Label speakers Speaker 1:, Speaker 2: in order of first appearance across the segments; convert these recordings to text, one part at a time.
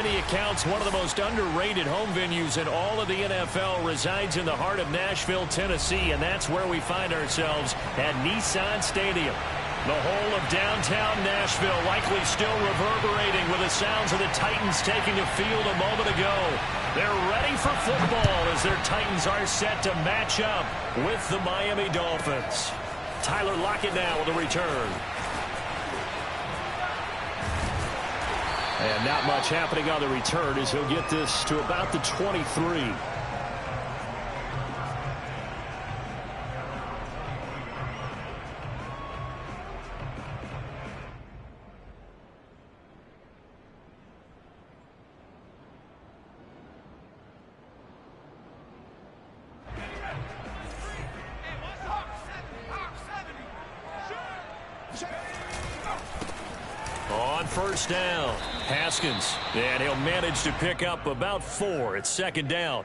Speaker 1: many accounts, one of the most underrated home venues in all of the NFL resides in the heart of Nashville, Tennessee, and that's where we find ourselves at Nissan Stadium. The whole of downtown Nashville likely still reverberating with the sounds of the Titans taking the field a moment ago. They're ready for football as their Titans are set to match up with the Miami Dolphins. Tyler Lockett now with a return. And not much happening on the return as he'll get this to about the 23. On first down, Haskins, and he'll manage to pick up about 4. It's second down.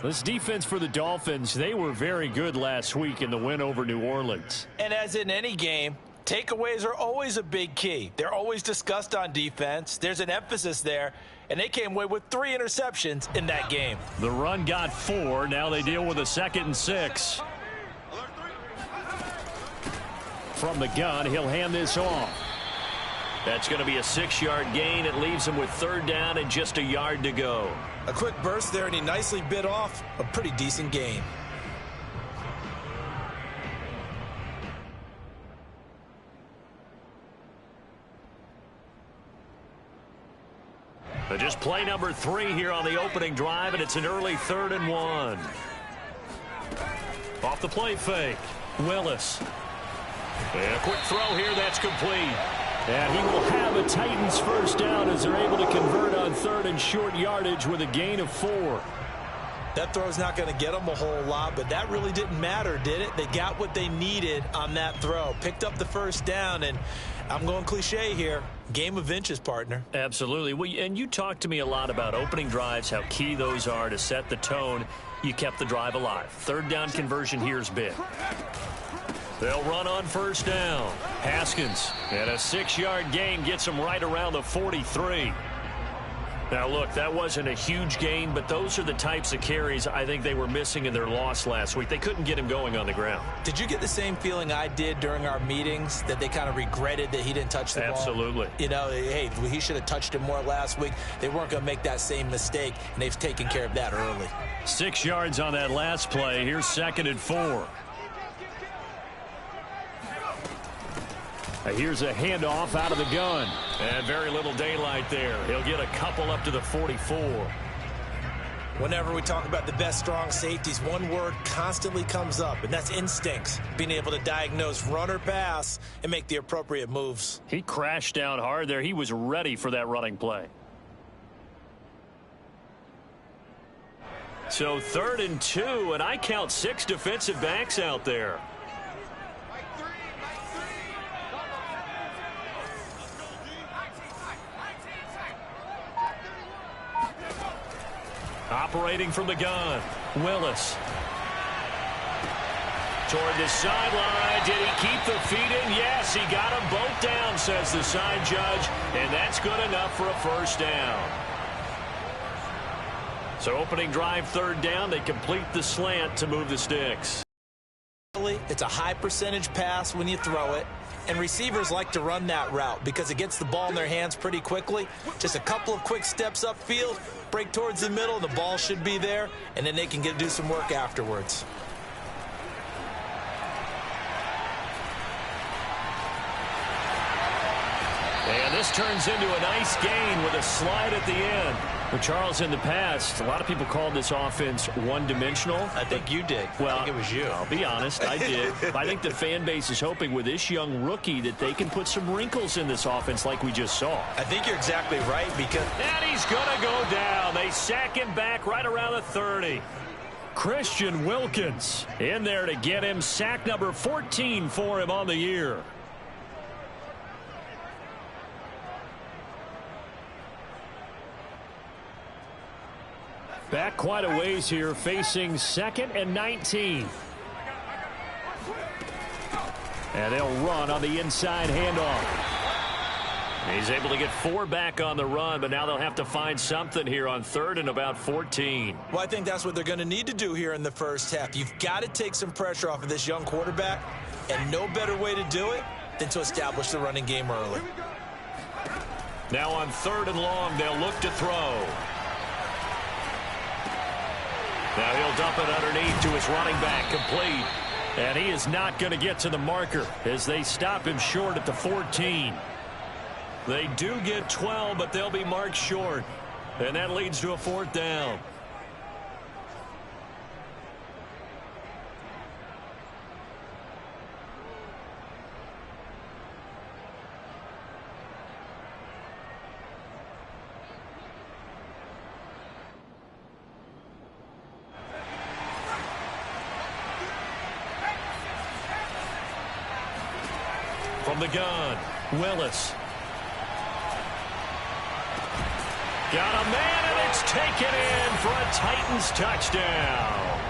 Speaker 1: This defense for the Dolphins, they were very good last week in the win over New Orleans.
Speaker 2: And as in any game, takeaways are always a big key. They're always discussed on defense. There's an emphasis there, and they came away with 3 interceptions in that game.
Speaker 1: The run got 4. Now they deal with a 2nd and 6. From the gun, he'll hand this off. That's going to be a 6-yard gain. It leaves him with 3rd down and just a yard to go.
Speaker 2: A quick burst there, and he nicely bit off a pretty decent gain.
Speaker 1: But just play number 3 here on the opening drive, and it's an early 3rd and 1. Off the play fake, Willis. And a quick throw here, that's complete. And he will have a Titans first down as they're able to convert on 3rd and short yardage with a gain of 4.
Speaker 2: That throw's not going to get them a whole lot, but that really didn't matter, did it? They got what they needed on that throw. Picked up the first down, and I'm going cliche here. Game of inches, partner.
Speaker 1: Absolutely. Well, and you talked to me a lot about opening drives, how key those are to set the tone. You kept the drive alive. 3rd down conversion here is big. They'll run on first down. Haskins, and a 6-yard gain gets him right around the 43. Now, look, that wasn't a huge gain, but those are the types of carries I think they were missing in their loss last week. They couldn't get him going on the ground.
Speaker 2: Did you get the same feeling I did during our meetings, that they kind of regretted that he didn't touch the ball?
Speaker 1: Absolutely.
Speaker 2: You know, hey, he should have touched it more last week. They weren't going to make that same mistake, and they've taken care of that early.
Speaker 1: 6 yards on that last play. Here's 2nd and 4. Here's a handoff out of the gun. And very little daylight there. He'll get a couple up to the 44.
Speaker 2: Whenever we talk about the best strong safeties, one word constantly comes up, and that's instincts. Being able to diagnose run or pass and make the appropriate moves.
Speaker 1: He crashed down hard there. He was ready for that running play. So 3rd and 2, and I count 6 defensive backs out there. Operating from the gun, Willis. Toward the sideline. Did he keep the feet in? Yes, he got them both down, says the side judge. And that's good enough for a first down. So opening drive, 3rd down. They complete the slant to move the sticks.
Speaker 2: It's a high percentage pass when you throw it. And receivers like to run that route because it gets the ball in their hands pretty quickly. Just a couple of quick steps upfield, break towards the middle, the ball should be there, and then they can do some work afterwards.
Speaker 1: And this turns into a nice gain with a slide at the end. Well, Charles, in the past, a lot of people called this offense one-dimensional.
Speaker 2: I think you did.
Speaker 1: Well,
Speaker 2: I think it was you.
Speaker 1: I'll be honest, I did. I think the fan base is hoping with this young rookie that they can put some wrinkles in this offense like we just saw.
Speaker 2: I think you're exactly right because...
Speaker 1: And he's going to go down. They sack him back right around the 30. Christian Wilkins in there to get him sack number 14 for him on the year. Back quite a ways here, facing 2nd and 19. And they'll run on the inside handoff. He's able to get 4 back on the run, but now they'll have to find something here on 3rd and about 14.
Speaker 2: Well, I think that's what they're going to need to do here in the first half. You've got to take some pressure off of this young quarterback, and no better way to do it than to establish the running game early.
Speaker 1: Now on 3rd and long, they'll look to throw. Now he'll dump it underneath to his running back, complete. And he is not going to get to the marker as they stop him short at the 14. They do get 12, but they'll be marked short. And that leads to a 4th down. From the gun, Willis. Got a man, and it's taken in for a Titans touchdown.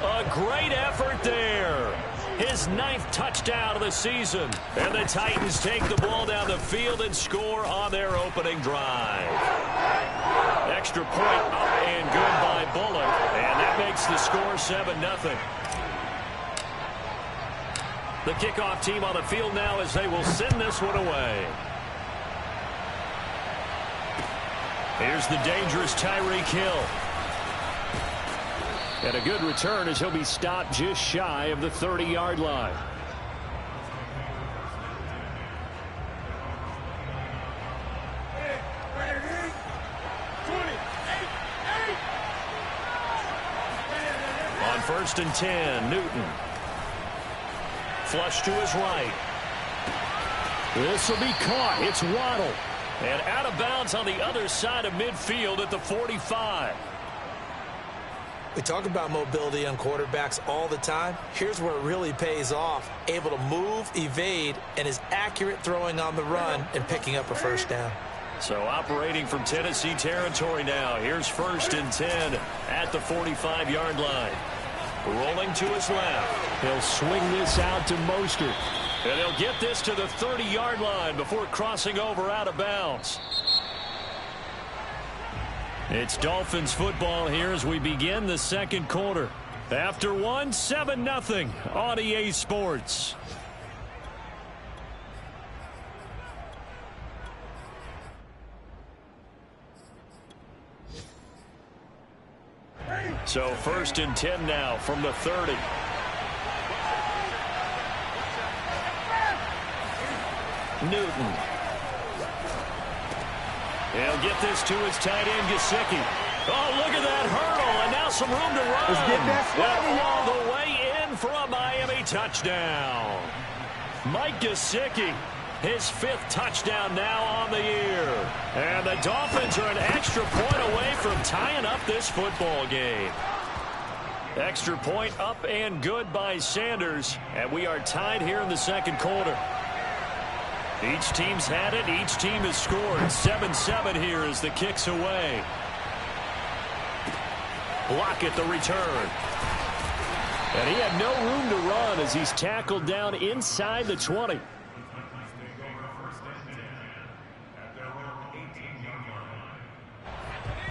Speaker 1: A great effort there. His 9th touchdown of the season. And the Titans take the ball down the field and score on their opening drive. Extra point up and good by Bullock. And that makes the score 7-0. The kickoff team on the field now as they will send this one away. Here's the dangerous Tyreek Hill. And a good return as he'll be stopped just shy of the 30-yard line. On 1st and 10, Newton. Flush to his right. This will be caught. It's Waddle. And out of bounds on the other side of midfield at the 45.
Speaker 2: We talk about mobility on quarterbacks all the time. Here's where it really pays off. Able to move, evade, and is accurate throwing on the run and picking up a 1st down.
Speaker 1: So operating from Tennessee territory now. Here's 1st and 10 at the 45-yard line. Rolling to his left. He'll swing this out to Mostert. And he'll get this to the 30-yard line before crossing over out of bounds. It's Dolphins football here as we begin the 2nd quarter. After 1, 7-0 on EA Sports. So 1st and 10 now from the 30. Newton. He'll get this to his tight end, Gesicki. Oh, look at that hurdle, and now some room to run.
Speaker 3: Let's get that started,
Speaker 1: all the way in for a Miami touchdown. Mike Gesicki, his 5th touchdown now on the year. And the Dolphins are an extra point away from tying up this football game. Extra point up and good by Sanders, and we are tied here in the 2nd quarter. Each team's had it. Each team has scored. 7-7 here as the kick's away. Lockett the return. And he had no room to run as he's tackled down inside the 20.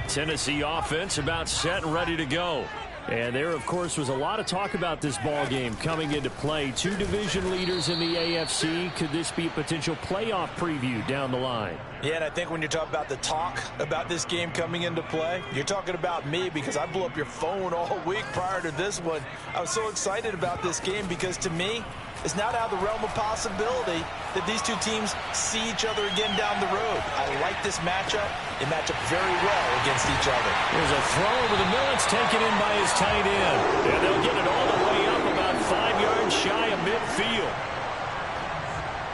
Speaker 1: Tennessee offense about set and ready to go. And there, of course, was a lot of talk about this ball game coming into play. 2 division leaders in the AFC. Could this be a potential playoff preview down the line?
Speaker 2: Yeah, and I think when you're talking about the talk about this game coming into play, you're talking about me because I blew up your phone all week prior to this one. I was so excited about this game because, to me, it's not out of the realm of possibility that these 2 teams see each other again down the road. I like this matchup. They match up very well against each other.
Speaker 1: There's a throw over the middle. It's taken in by his tight end. And they'll get it all the way up about 5 yards shy of midfield.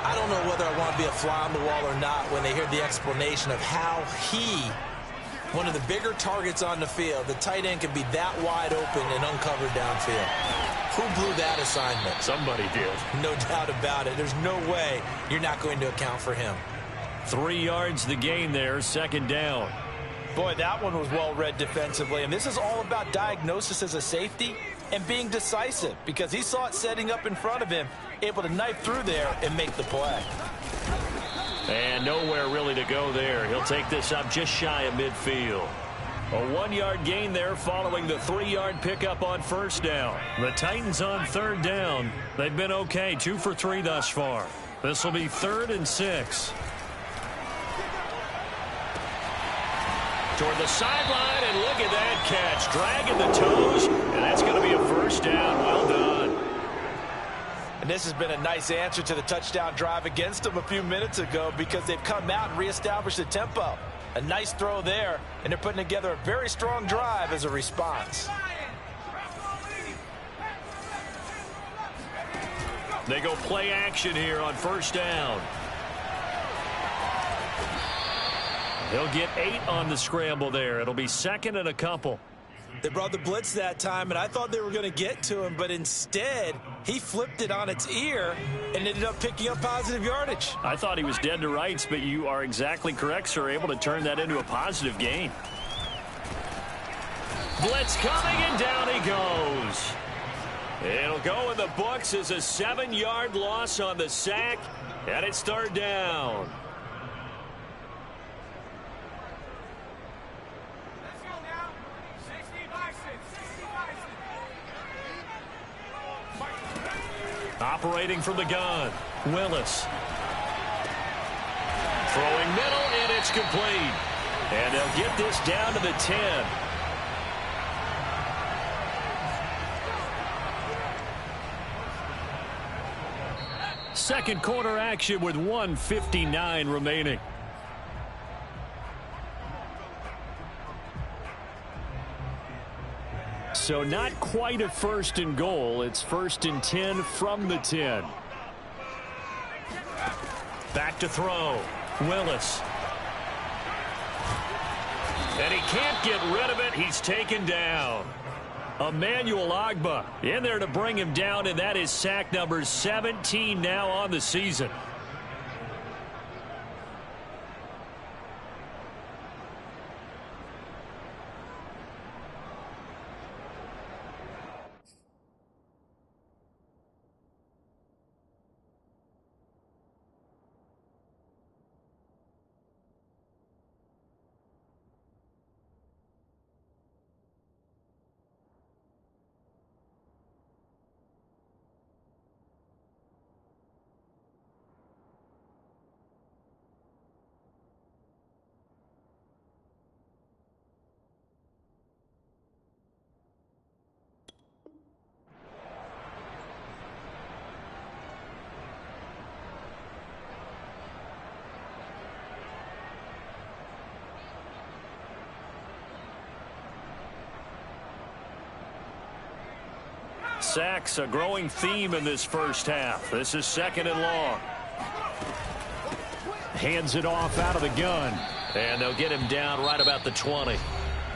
Speaker 2: I don't know whether I want to be a fly on the wall or not when they hear the explanation of how he, one of the bigger targets on the field, the tight end can be that wide open and uncovered downfield. Who blew that assignment?
Speaker 1: Somebody did.
Speaker 2: No doubt about it. There's no way you're not going to account for him.
Speaker 1: 3 yards the gain there, 2nd down.
Speaker 2: Boy, that one was well read defensively. And this is all about diagnosis as a safety and being decisive because he saw it setting up in front of him, able to knife through there and make the play.
Speaker 1: And nowhere really to go there. He'll take this up just shy of midfield. A 1-yard gain there following the 3-yard pickup on first down. The Titans on third down. They've been okay, 2 for 3 thus far. This will be 3rd and 6. Toward the sideline, and look at that catch. Dragging the toes, and that's going to be a first down. Well done.
Speaker 2: And this has been a nice answer to the touchdown drive against them a few minutes ago because they've come out and reestablished the tempo. A nice throw there, and they're putting together a very strong drive as a response.
Speaker 1: They go play action here on first down. He'll get 8 on the scramble there. It'll be 2nd and a couple.
Speaker 2: They brought the blitz that time, and I thought they were going to get to him, but instead, he flipped it on its ear and ended up picking up positive yardage.
Speaker 1: I thought he was dead to rights, but you are exactly correct, sir. Able to turn that into a positive gain. Blitz coming, and down he goes. It'll go in the books as a 7-yard loss on the sack, and it's 3rd down. Operating from the gun, Willis. Throwing middle, and it's complete. And they'll get this down to the 10. Second quarter action with 1:59 remaining. So not quite a 1st and goal. It's 1st and 10 from the 10. Back to throw. Willis. And he can't get rid of it. He's taken down. Emmanuel Ogbah in there to bring him down, and that is sack number 17 now on the season. Sacks, a growing theme in this first half. This is 2nd and long. Hands it off out of the gun. And they'll get him down right about the 20.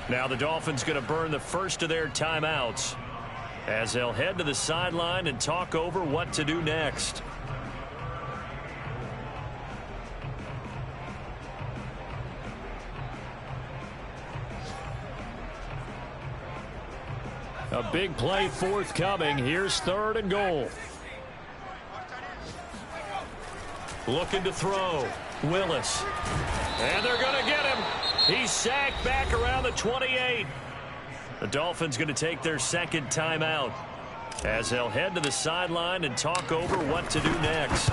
Speaker 1: Now the Dolphins going to burn the first of their timeouts as they'll head to the sideline and talk over what to do next. A big play forthcoming. Here's 3rd and goal. Looking to throw. Willis. And they're going to get him. He's sacked back around the 28. The Dolphins going to take their 2nd timeout as they'll head to the sideline and talk over what to do next.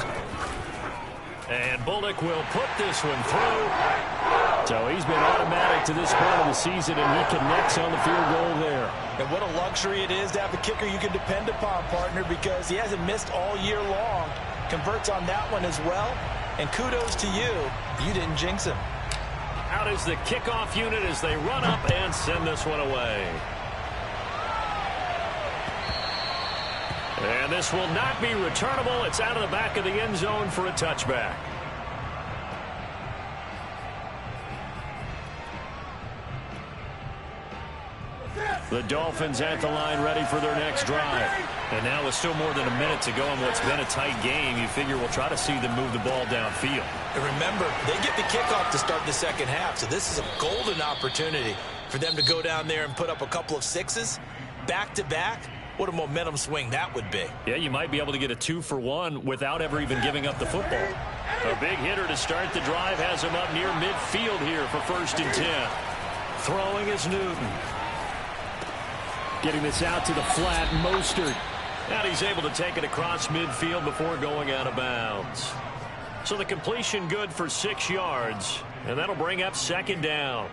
Speaker 1: And Bullock will put this one through. So he's been automatic to this point of the season, and he connects on the field goal there.
Speaker 2: And what a luxury it is to have a kicker you can depend upon, partner, because he hasn't missed all year long. Converts on that one as well. And kudos to you. You didn't jinx him.
Speaker 1: Out is the kickoff unit as they run up and send this one away. And this will not be returnable. It's out of the back of the end zone for a touchback. The Dolphins at the line ready for their next drive. And now with still more than a minute to go in what's been a tight game, you figure we'll try to see them move the ball downfield.
Speaker 2: And remember, they get the kickoff to start the second half, so this is a golden opportunity for them to go down there and put up a couple of sixes back-to-back. What a momentum swing that would be.
Speaker 1: Yeah, you might be able to get a 2-for-1 without ever even giving up the football. A big hitter to start the drive has him up near midfield here for 1st and 10. Throwing is Newton. Getting this out to the flat, Mostert. And he's able to take it across midfield before going out of bounds. So the completion good for 6 yards, and that'll bring up 2nd down.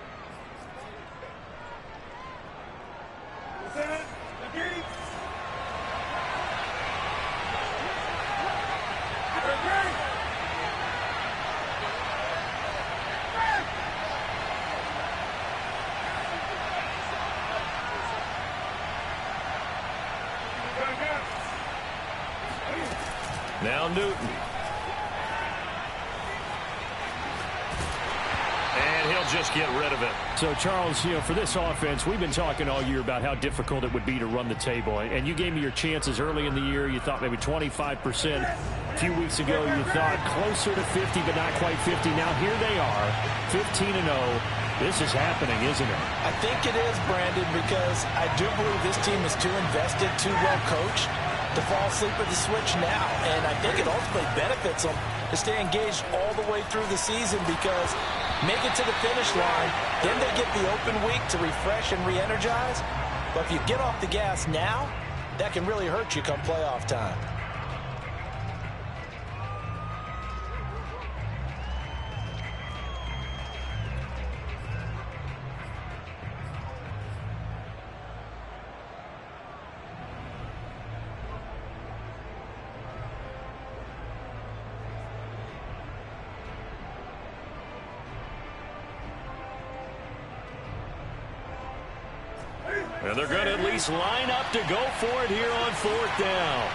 Speaker 1: Now Newton. And he'll just get rid of it.
Speaker 3: So, Charles, for this offense, we've been talking all year about how difficult it would be to run the table. And you gave me your chances early in the year. You thought maybe 25%. A few weeks ago, you thought closer to 50, but not quite 50. Now, here they are, 15-0. This is happening, isn't it?
Speaker 2: I think it is, Brandon, because I do believe this team is too invested, too well coached to fall asleep at the switch now. And I think it ultimately benefits them to stay engaged all the way through the season, because make it to the finish line, then they get the open week to refresh and re-energize. But if you get off the gas now, that can really hurt you come playoff time.
Speaker 1: And they're going to at least line up to go for it here on 4th down.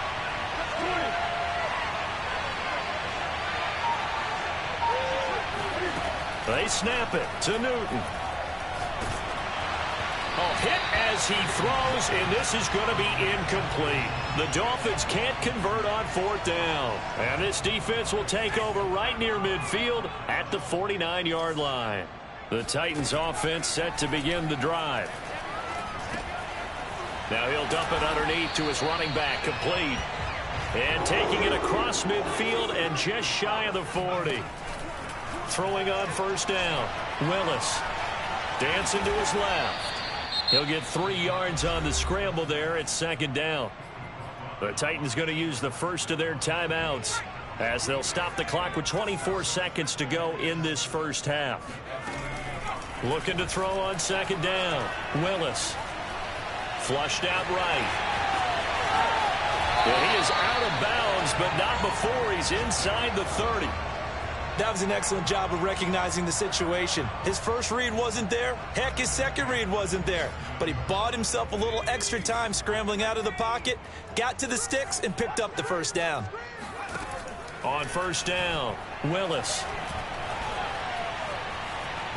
Speaker 1: They snap it to Newton. A hit as he throws, and this is going to be incomplete. The Dolphins can't convert on 4th down. And this defense will take over right near midfield at the 49-yard line. The Titans offense set to begin the drive. Now he'll dump it underneath to his running back, complete. And taking it across midfield and just shy of the 40. Throwing on 1st down, Willis. Dancing to his left. He'll get 3 yards on the scramble there at 2nd down. The Titans going to use the first of their timeouts as they'll stop the clock with 24 seconds to go in this first half. Looking to throw on 2nd down, Willis. Flushed out right. And he is out of bounds, but not before he's inside the 30.
Speaker 2: That was an excellent job of recognizing the situation. His first read wasn't there. Heck, his second read wasn't there. But he bought himself a little extra time scrambling out of the pocket, got to the sticks, and picked up the 1st down.
Speaker 1: On 1st down, Willis.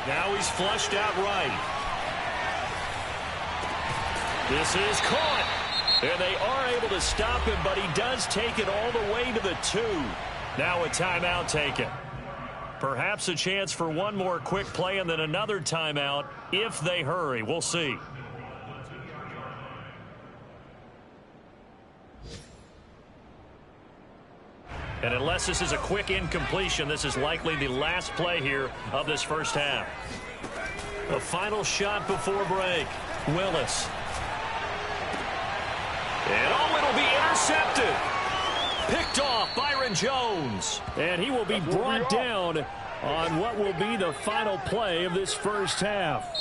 Speaker 1: Now he's flushed out right. This is caught. And they are able to stop him, but he does take it all the way to the 2. Now a timeout taken. Perhaps a chance for one more quick play and then another timeout if they hurry. We'll see. And unless this is a quick incompletion, this is likely the last play here of this first half. A final shot before break. Willis. And it'll be intercepted. Picked off Byron Jones.
Speaker 3: And he will be brought down on what will be the final play of this first half.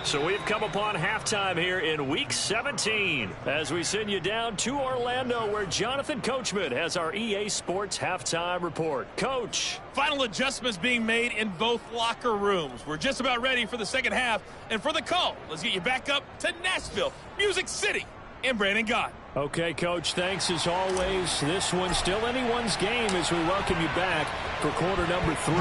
Speaker 1: So we've come upon halftime here in Week 17 as we send you down to Orlando, where Jonathan Coachman has our EA Sports halftime report. Coach.
Speaker 4: Final adjustments being made in both locker rooms. We're just about ready for the second half. And for the call, let's get you back up to Nashville, Music City, and Brandon Gott.
Speaker 3: Okay, Coach, thanks as always. This one's still anyone's game as we welcome you back for quarter number 3.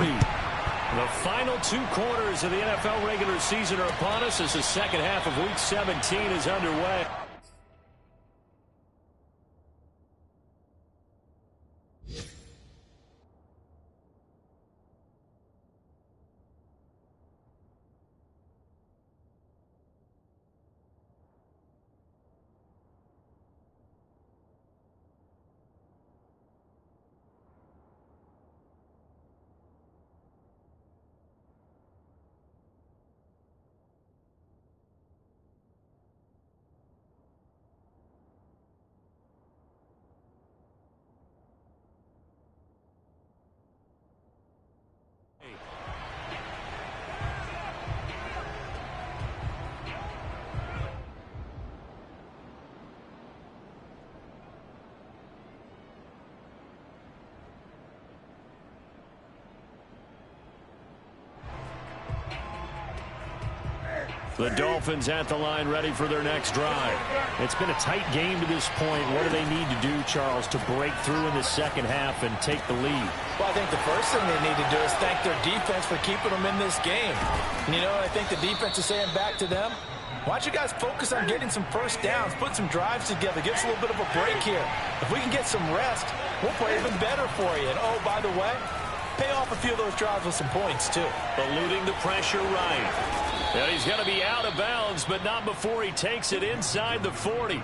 Speaker 1: The final 2 quarters of the NFL regular season are upon us as the second half of Week 17 is underway.
Speaker 3: The Dolphins at the line ready for their next drive. It's been a tight game to this point. What do they need to do, Charles, to break through in the second half and take the lead?
Speaker 2: Well, I think the first thing they need to do is thank their defense for keeping them in this game. And, you know, I think the defense is saying back to them, why don't you guys focus on getting some first downs, put some drives together, give us a little bit of a break here. If we can get some rest, we'll play even better for you. And, oh, by the way, pay off a few of those drives with some points, too.
Speaker 1: Eluding the pressure right. And he's going to be out of bounds, but not before he takes it inside the 40.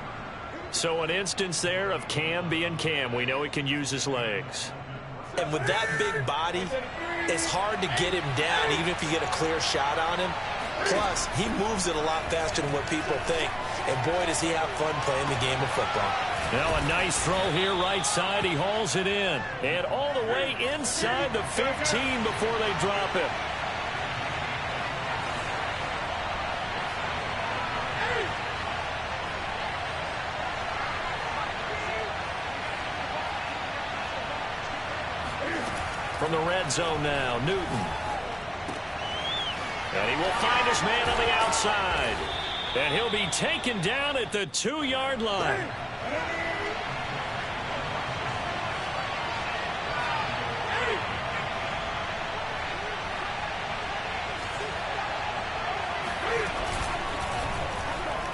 Speaker 1: So an instance there of Cam being Cam. We know he can use his legs.
Speaker 2: And with that big body, it's hard to get him down, even if you get a clear shot on him. Plus, he moves it a lot faster than what people think. And boy, does he have fun playing the game of football.
Speaker 1: Now a nice throw here right side. He hauls it in. And all the way inside the 15 before they drop him. From the red zone now, Newton. And he will find his man on the outside. And he'll be taken down at the 2-yard line.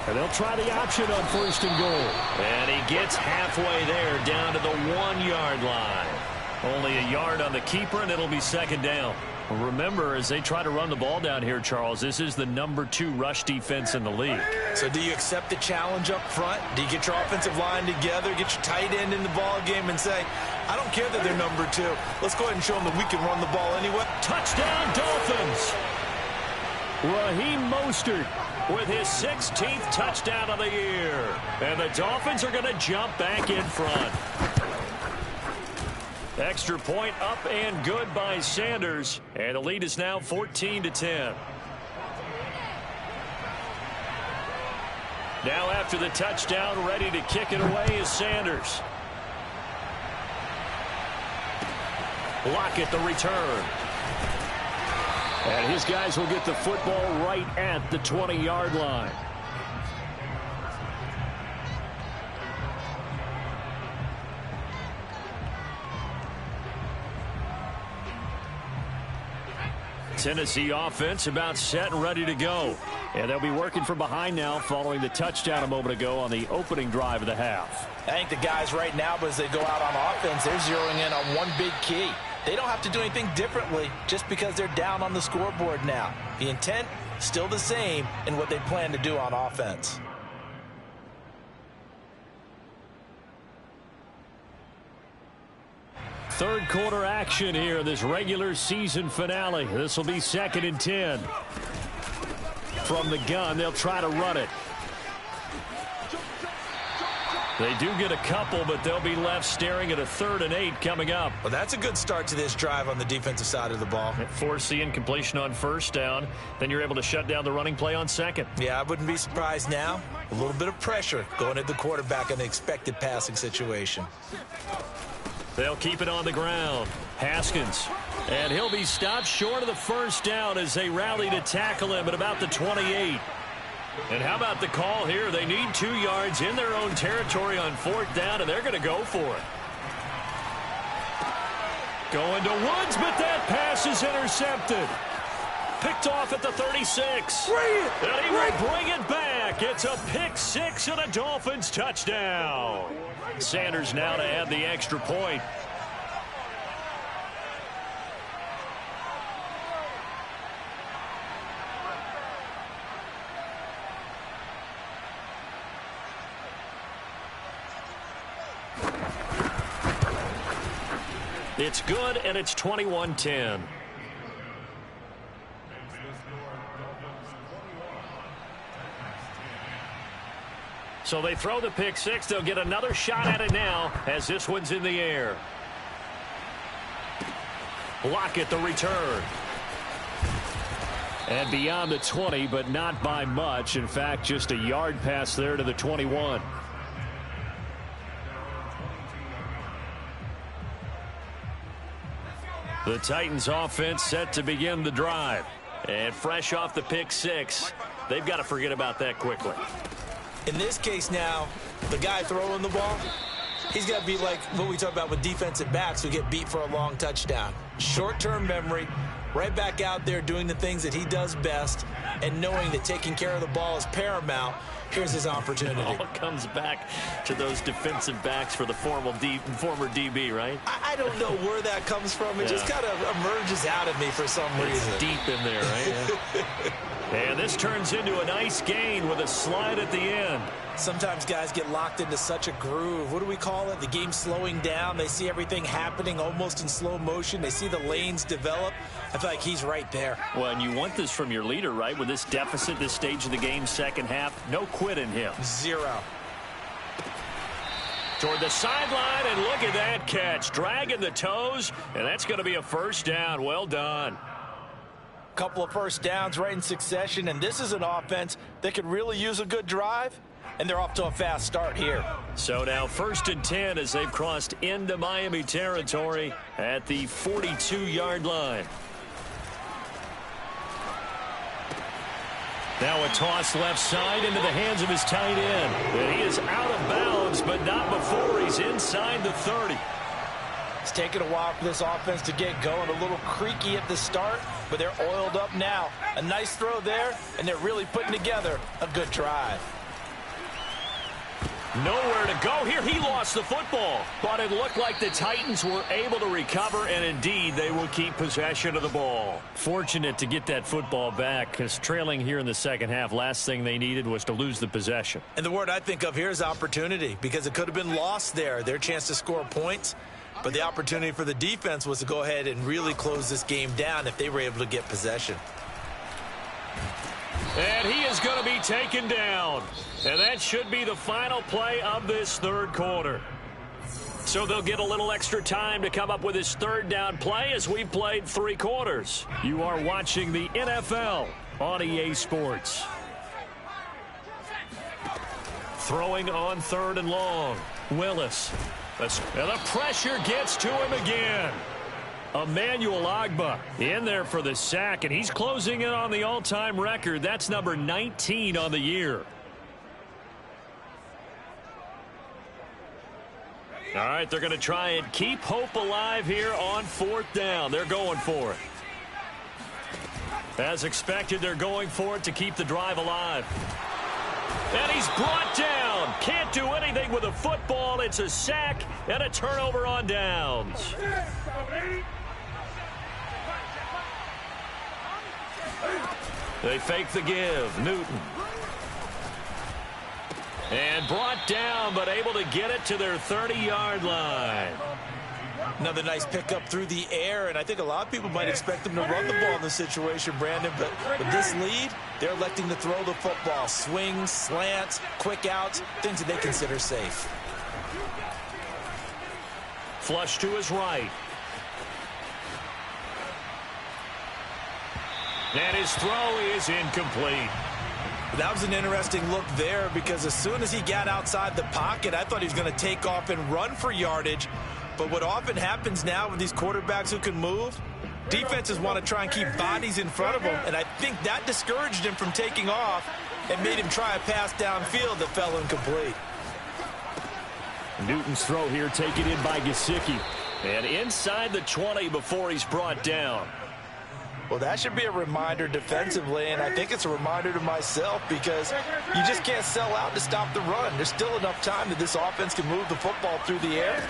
Speaker 1: And they'll try the option on 1st and goal. And he gets halfway there, down to the 1-yard line. Only a yard on the keeper, and it'll be 2nd down. Remember, as they try to run the ball down here, Charles, this is the number 2 rush defense in the league.
Speaker 2: So do you accept the challenge up front? Do you get your offensive line together, get your tight end in the ball game and say, I don't care that they're number 2. Let's go ahead and show them that we can run the ball anyway.
Speaker 1: Touchdown, Dolphins. Raheem Mostert with his 16th touchdown of the year. And the Dolphins are going to jump back in front. Extra point up and good by Sanders. And the lead is now 14-10. Now after the touchdown, ready to kick it away is Sanders. Lockett the return. And his guys will get the football right at the 20-yard line. Tennessee offense about set and ready to go. And they'll be working from behind now following the touchdown a moment ago on the opening drive of the half.
Speaker 2: I think the guys right now, as they go out on offense, they're zeroing in on one big key. They don't have to do anything differently just because they're down on the scoreboard now. The intent, still the same in what they plan to do on offense.
Speaker 1: Third quarter action here, this regular season finale. This will be 2nd and 10. From the gun, they'll try to run it. They do get a couple, but they'll be left staring at a 3rd and 8 coming up.
Speaker 2: Well, that's a good start to this drive on the defensive side of the ball.
Speaker 1: Force the incompletion on 1st down. Then you're able to shut down the running play on 2nd.
Speaker 2: Yeah, I wouldn't be surprised now. A little bit of pressure going at the quarterback in the expected passing situation.
Speaker 1: They'll keep it on the ground. Haskins. And he'll be stopped short of the 1st down as they rally to tackle him at about the 28. And how about the call here? They need 2 yards in their own territory on 4th down, and they're going to go for it. Going to Woods, but that pass is intercepted. Picked off at the 36. And he will bring it back. It's a pick 6 and a Dolphins touchdown. Sanders now to add the extra point. It's good, and it's 21-10. So they throw the pick 6. They'll get another shot at it now as this one's in the air. Lockett the return. And beyond the 20, but not by much. In fact, just a yard pass there to the 21. The Titans offense set to begin the drive. And fresh off the pick 6, they've got to forget about that quickly.
Speaker 2: In this case now, the guy throwing the ball, he's got to be like what we talk about with defensive backs who get beat for a long touchdown. Short-term memory, right back out there doing the things that he does best, and knowing that taking care of the ball is paramount. Here's his opportunity.
Speaker 1: It all comes back to those defensive backs for the former DB, right?
Speaker 2: I don't know where that comes from. It just kind of emerges out of me for some reason.
Speaker 1: It's deep in there, right? Yeah. And this turns into a nice gain with a slide at the end.
Speaker 2: Sometimes guys get locked into such a groove. What do we call it? The game slowing down. They see everything happening almost in slow motion. They see the lanes develop. I feel like he's right there.
Speaker 1: Well, and you want this from your leader, right? With this deficit, this stage of the game, second half, no quit in him.
Speaker 2: Zero.
Speaker 1: Toward the sideline, and look at that catch. Dragging the toes, and that's going to be a first down. Well done.
Speaker 2: Couple of first downs right in succession, and this is an offense that could really use a good drive, and they're off to a fast start here.
Speaker 1: So now 1st and 10 as they've crossed into Miami territory at the 42-yard line. Now a toss left side into the hands of his tight end. And he is out of bounds, but not before he's inside the 30.
Speaker 2: It's taken a while for this offense to get going. A little creaky at the start, but they're oiled up now. A nice throw there, and they're really putting together a good drive.
Speaker 1: Nowhere to go here. He lost the football, but it looked like the Titans were able to recover, and indeed they will keep possession of the ball. Fortunate to get that football back, because trailing here in the second half, last thing they needed was to lose the possession.
Speaker 2: And the word I think of here is opportunity, because it could have been lost there. Their chance to score points, but the opportunity for the defense was to go ahead and really close this game down if they were able to get possession.
Speaker 1: And he is going to be taken down. And that should be the final play of this third quarter. So they'll get a little extra time to come up with his third down play as we've played 3 quarters. You are watching the NFL on EA Sports. Throwing on 3rd and long. Willis. And the pressure gets to him again. Emmanuel Ogbah in there for the sack, and he's closing in on the all-time record. That's number 19 on the year. All right, they're going to try and keep hope alive here on 4th down. They're going for it. As expected, they're going for it to keep the drive alive. And he's brought down. Can't do anything with a football. It's a sack and a turnover on downs. They fake the give. Newton. And brought down, but able to get it to their 30-yard line.
Speaker 2: Another nice pickup through the air, and I think a lot of people might expect them to run the ball in this situation, Brandon, but with this lead, they're electing to throw the football. Swings, slants, quick outs, things that they consider safe.
Speaker 1: Flush to his right. And his throw is incomplete.
Speaker 2: That was an interesting look there, because as soon as he got outside the pocket, I thought he was going to take off and run for yardage. But what often happens now with these quarterbacks who can move, defenses want to try and keep bodies in front of them, and I think that discouraged him from taking off and made him try a pass downfield that fell incomplete.
Speaker 3: Newton's throw here taken in by Gesicki.
Speaker 1: And inside the 20 before he's brought down.
Speaker 2: Well, that should be a reminder defensively, and I think it's a reminder to myself, because you just can't sell out to stop the run. There's still enough time that this offense can move the football through the air,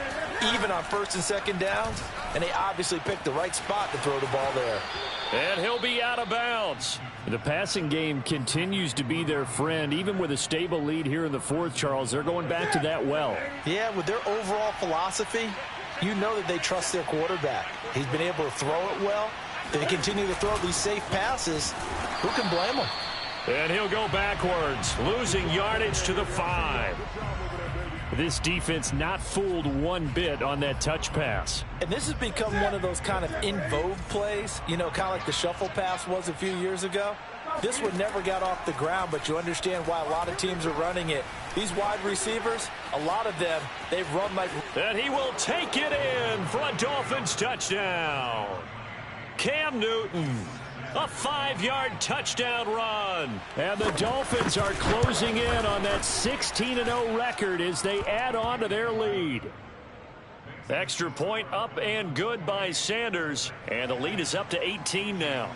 Speaker 2: even on 1st and 2nd downs, and they obviously picked the right spot to throw the ball there.
Speaker 1: And he'll be out of bounds.
Speaker 3: The passing game continues to be their friend, even with a stable lead here in the 4th, Charles. They're going back to that well.
Speaker 2: Yeah, with their overall philosophy, you know that they trust their quarterback. He's been able to throw it well. They continue to throw these safe passes. Who can blame them?
Speaker 1: And he'll go backwards, losing yardage to the 5.
Speaker 3: This defense not fooled one bit on that touch pass.
Speaker 2: And this has become one of those kind of in vogue plays, you know, kind of like the shuffle pass was a few years ago. This one never got off the ground, but you understand why a lot of teams are running it. These wide receivers, a lot of them, they've run like...
Speaker 1: And he will take it in for a Dolphins touchdown. Cam Newton. A 5-yard touchdown run.
Speaker 3: And the Dolphins are closing in on that 16-0 record as they add on to their lead.
Speaker 1: Extra point up and good by Sanders. And the lead is up to 18 now.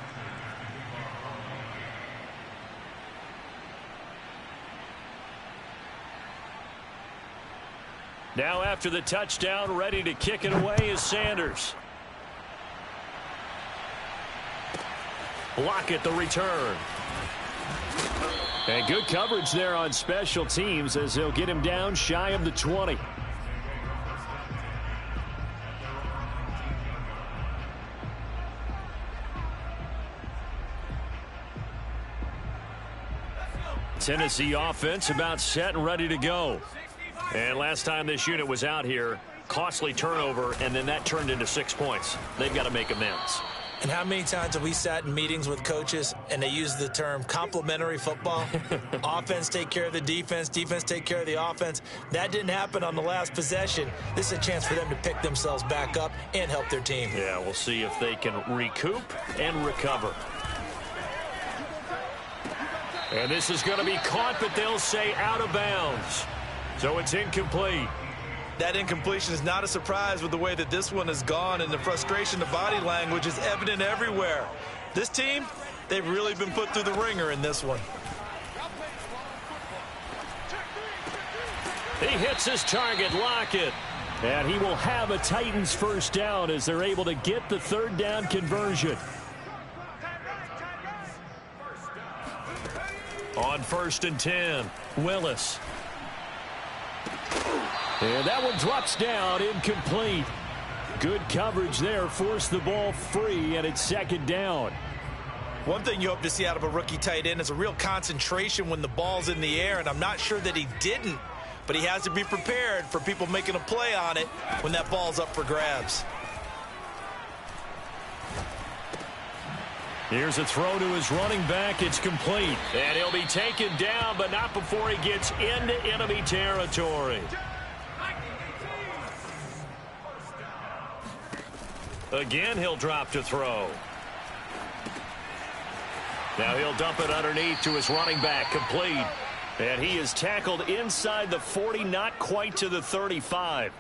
Speaker 1: Now after the touchdown, ready to kick it away is Sanders. Lockett the return. And good coverage there on special teams as they'll get him down shy of the 20. Tennessee offense about set and ready to go. And last time this unit was out here, costly turnover, and then that turned into 6 points. They've got to make amends.
Speaker 2: And how many times have we sat in meetings with coaches and they use the term complementary football? Offense take care of the defense, defense take care of the offense. That didn't happen on the last possession. This is a chance for them to pick themselves back up and help their team.
Speaker 1: Yeah, we'll see if they can recoup and recover. And this is going to be caught, but they'll say out of bounds. So it's incomplete.
Speaker 2: That incompletion is not a surprise with the way that this one has gone, and the frustration, the body language is evident everywhere. This team, they've really been put through the ringer in this one.
Speaker 1: He hits his target, Lockett.
Speaker 3: And he will have a Titans first down as they're able to get the third down conversion.
Speaker 1: On 1st and 10, Willis.
Speaker 3: And that one drops down, incomplete. Good coverage there, forced the ball free, and it's second down.
Speaker 2: One thing you hope to see out of a rookie tight end is a real concentration when the ball's in the air, and I'm not sure that he didn't, but he has to be prepared for people making a play on it when that ball's up for grabs.
Speaker 1: Here's a throw to his running back. It's complete. And he'll be taken down, but not before he gets into enemy territory. Again, he'll drop to throw. Now he'll dump it underneath to his running back, complete. And he is tackled inside the 40, not quite to the 35.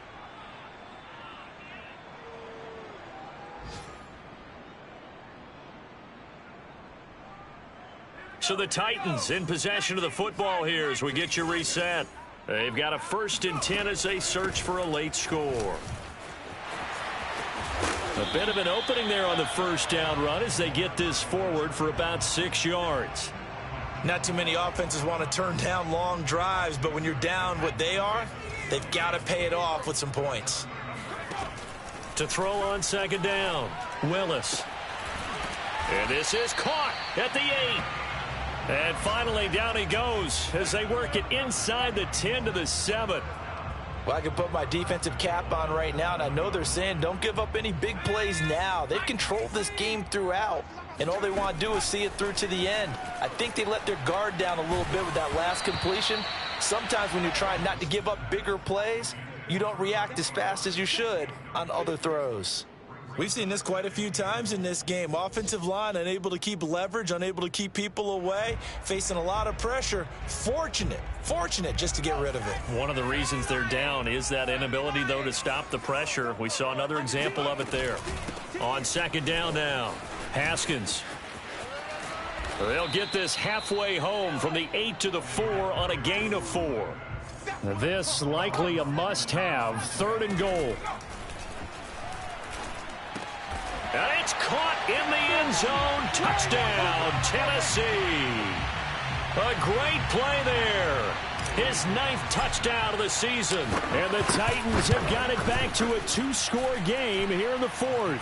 Speaker 1: So the Titans in possession of the football here as we get you reset. They've got a 1st and 10 as they search for a late score. A bit of an opening there on the first down run as they get this forward for about 6 yards.
Speaker 2: Not too many offenses want to turn down long drives, but when you're down what they are, they've got to pay it off with some points.
Speaker 1: To throw on 2nd down, Willis. And this is caught at the 8. And finally down he goes as they work it inside the 10 to the 7.
Speaker 2: Well, I can put my defensive cap on right now, and I know they're saying don't give up any big plays now. They've controlled this game throughout, and all they want to do is see it through to the end. I think they let their guard down a little bit with that last completion. Sometimes when you're trying not to give up bigger plays, you don't react as fast as you should on other throws. We've seen this quite a few times in this game. Offensive line unable to keep leverage, unable to keep people away, facing a lot of pressure. Fortunate just to get rid of it.
Speaker 1: One of the reasons they're down is that inability, though, to stop the pressure. We saw another example of it there. On 2nd down now, Haskins. They'll get this halfway home from the 8 to the 4 on a gain of 4.
Speaker 3: This likely a must-have, 3rd and goal.
Speaker 1: And it's caught in the end zone. Touchdown, Tennessee. A great play there. His 9th touchdown of the season.
Speaker 3: And the Titans have got it back to a 2-score game here in the 4th.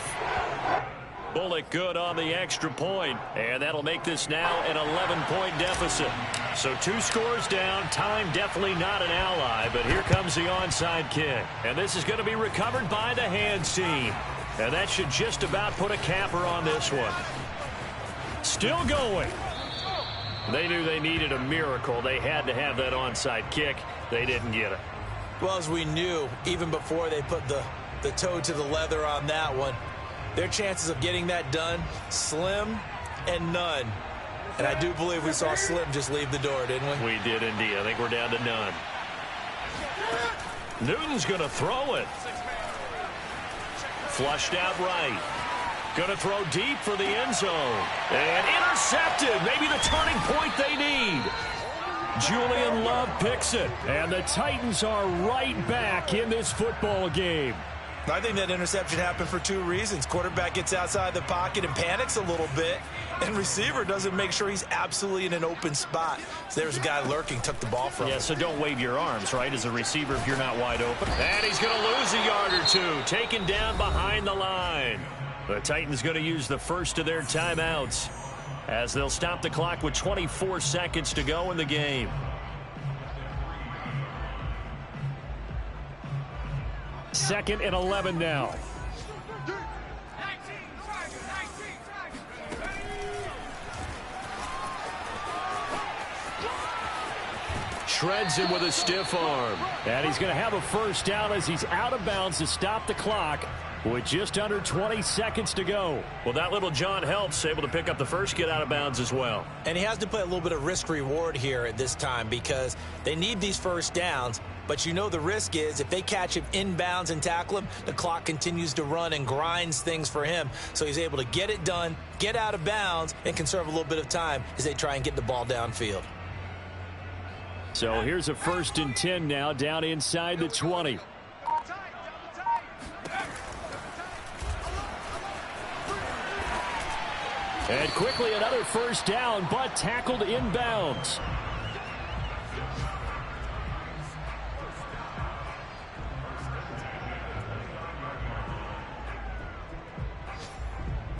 Speaker 1: Bullock good on the extra point. And that'll make this now an 11-point deficit. So 2 scores down. Time definitely not an ally. But here comes the onside kick. And this is going to be recovered by the hands team. And that should just about put a capper on this one. Still going. They knew they needed a miracle. They had to have that onside kick. They didn't get it.
Speaker 2: Well, as we knew, even before they put the toe to the leather on that one, their chances of getting that done, slim and none. And I do believe we saw Slim just leave the door, didn't we?
Speaker 1: We did indeed. I think we're down to none. Newton's going to throw it. Flushed out right. Going to throw deep for the end zone. And intercepted. Maybe the turning point they need. Julian Love picks it.
Speaker 3: And the Titans are right back in this football game.
Speaker 2: I think that interception happened for two reasons. Quarterback gets outside the pocket and panics a little bit, and receiver doesn't make sure he's absolutely in an open spot. So there's a guy lurking, took the ball from him.
Speaker 1: Yeah, so don't wave your arms, right, as a receiver if you're not wide open. And he's going to lose a yard or two, taken down behind the line. The Titans going to use the first of their timeouts as they'll stop the clock with 24 seconds to go in the game.
Speaker 3: Second and 11 now.
Speaker 1: Shreds him with a stiff arm.
Speaker 3: And he's going to have a first down as he's out of bounds to stop the clock with just under 20 seconds to go.
Speaker 1: Well, that little John helps, able to pick up the first get out of bounds as well.
Speaker 2: And he has to play a little bit of risk-reward here at this time because they need these first downs. But you know the risk is if they catch him inbounds and tackle him, the clock continues to run and grinds things for him. So he's able to get it done, get out of bounds, and conserve a little bit of time as they try and get the ball downfield.
Speaker 3: So here's a 1st and 10 now down inside the 20. And quickly another first down, but tackled inbounds.